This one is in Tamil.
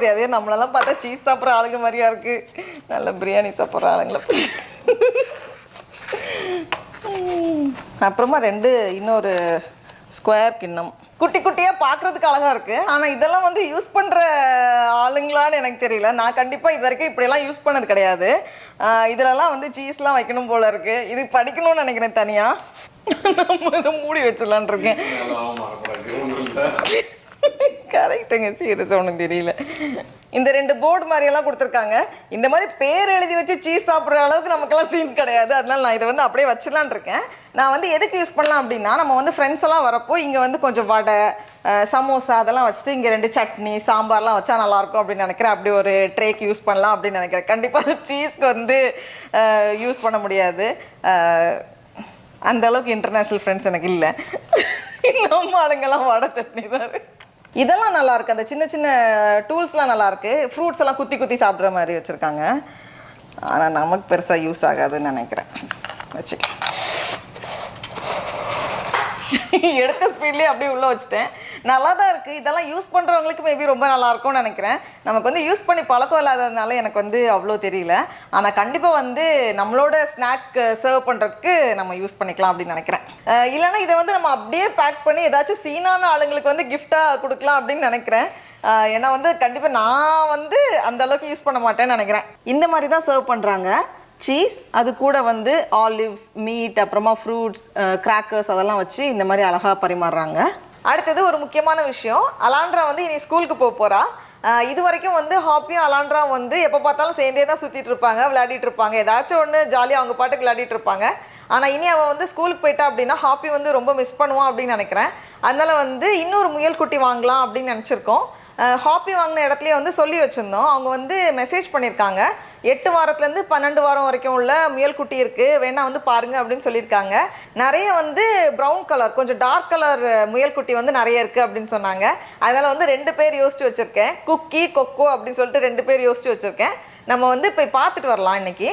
தெரியாது. நம்மளெல்லாம் பார்த்தா சீஸ் சாப்பிட்ற ஆளுங்க மாதிரியா இருக்கு. நல்ல பிரியாணி சாப்பிட்ற ஆளுங்கள. அப்புறமா இன்னொரு ஸ்கொயர் கிண்ணம் குட்டி குட்டியாக பார்க்குறதுக்கு அழகாக இருக்குது. ஆனால் இதெல்லாம் வந்து யூஸ் பண்ணுற ஆளுங்களான்னு எனக்கு தெரியல. நான் கண்டிப்பாக இது வரைக்கும் இப்படியெல்லாம் யூஸ் பண்ணது கிடையாது. இதிலலாம் வந்து சீஸ்லாம் வைக்கணும் போல் இருக்குது. இது படிக்கணும்னு நினைக்கிறேன் தனியாக. நம்ம இதை மூடி வச்சிடலான் இருக்கேன். கரெக்டுங்க, சீரியஸ் ஒன்றும் தெரியல. இந்த 2 போர்டு மாதிரியெல்லாம் கொடுத்துருக்காங்க. இந்த மாதிரி பேர் எழுதி வச்சு சீஸ் சாப்பிட்ற அளவுக்கு நமக்கெல்லாம் சீன் கிடையாது. அதனால நான் இதை வந்து அப்படியே வச்சிடலான் இருக்கேன். நான் வந்து எதுக்கு யூஸ் பண்ணலாம் அப்படின்னா, நம்ம வந்து ஃப்ரெண்ட்ஸ் எல்லாம் வரப்போ இங்கே வந்து கொஞ்சம் வடை, சமோசா அதெல்லாம் வச்சுட்டு இங்கே 2 சட்னி சாம்பார்லாம் வச்சா நல்லாயிருக்கும் அப்படின்னு நினைக்கிறேன். அப்படி ஒரு ட்ரேக்கு யூஸ் பண்ணலாம் அப்படின்னு நினைக்கிறேன். கண்டிப்பாக சீஸ்க்கு வந்து யூஸ் பண்ண முடியாது. அந்த அளவுக்கு இன்டர்நேஷ்னல் ஃப்ரெண்ட்ஸ் எனக்கு இல்லை. நம்ம ஆளுங்கெல்லாம் வடை சட்னி தான். இதெல்லாம் நல்லாயிருக்கு. அந்த சின்ன சின்ன டூல்ஸ்லாம் நல்லாயிருக்கு. ஃப்ரூட்ஸ் எல்லாம் குத்தி குத்தி சாப்பிட்ற மாதிரி வச்சுருக்காங்க. ஆனால் நமக்கு பெருசாக யூஸ் ஆகாதுன்னு நினைக்கிறேன். வச்சுக்கலாம். எடுத்த ஸ்பீட்லேயே அப்படியே உள்ளே வச்சுட்டேன். நல்லா தான் இருக்குது. இதெல்லாம் யூஸ் பண்ணுறவங்களுக்கு மேபி ரொம்ப நல்லாயிருக்கும்னு நினைக்கிறேன். நமக்கு வந்து யூஸ் பண்ணி பழக்கம் இல்லாததுனால எனக்கு வந்து அவ்வளோ தெரியல. ஆனால் கண்டிப்பாக வந்து நம்மளோட ஸ்நாக் சர்வ் பண்ணுறதுக்கு நம்ம யூஸ் பண்ணிக்கலாம் அப்படின்னு நினைக்கிறேன். இல்லைனா இதை வந்து நம்ம அப்படியே பேக் பண்ணி ஏதாச்சும் சீனான ஆளுங்களுக்கு வந்து கிஃப்டாக கொடுக்கலாம் அப்படின்னு நினைக்கிறேன். ஏன்னா வந்து கண்டிப்பாக நான் வந்து அந்த அளவுக்கு யூஸ் பண்ண மாட்டேன்னு நினைக்கிறேன். இந்த மாதிரி தான் சர்வ் பண்ணுறாங்க. சீஸ், அது கூட வந்து ஆலிவ்ஸ், மீட், அப்புறமா ஃப்ரூட்ஸ், கிராக்கர்ஸ் அதெல்லாம் வச்சு இந்த மாதிரி அழகாக பரிமாறுறாங்க. அடுத்தது ஒரு முக்கியமான விஷயம், அலாண்ட்ரா வந்து இனி ஸ்கூலுக்கு போகிறா. இது வரைக்கும் வந்து ஹாப்பியும் அலாண்ட்ரா வந்து எப்போ பார்த்தாலும் சேர்ந்தே தான் சுற்றிட்டு இருப்பாங்க, விளையாடிட்டு இருப்பாங்க. ஏதாச்சும் ஒன்று ஜாலியாக அவங்க பாட்டுக்கு விளையாடிட்டு இருப்பாங்க. ஆனால் இனி அவள் வந்து ஸ்கூலுக்கு போயிட்டா அப்படின்னா ஹாப்பி வந்து ரொம்ப மிஸ் பண்ணுவான் அப்படின்னு நினைக்கிறேன். அதனால் வந்து இன்னொரு முயல் குட்டி வாங்கலாம் அப்படின்னு நினச்சிருக்கோம். ஹாப்பி வாங்கின இடத்துலையே வந்து சொல்லி வச்சுருந்தோம். அவங்க வந்து மெசேஜ் பண்ணியிருக்காங்க. 8 வாரத்துலேருந்து 12 வாரம் வரைக்கும் உள்ள முயல் குட்டி இருக்குது, வேணா வந்து பாருங்கள் அப்படின்னு சொல்லியிருக்காங்க. நிறைய வந்து ப்ரௌன் கலர், கொஞ்சம் டார்க் கலர் முயல் குட்டி வந்து நிறைய இருக்குது அப்படின்னு சொன்னாங்க. அதனால் வந்து 2 பேர் யோசிச்சு வச்சுருக்கேன். குக்கி, கொக்கோ அப்படின்னு சொல்லிட்டு 2 பேர் யோசிச்சு வச்சுருக்கேன். நம்ம வந்து போய் பார்த்துட்டு வரலாம் இன்னைக்கு.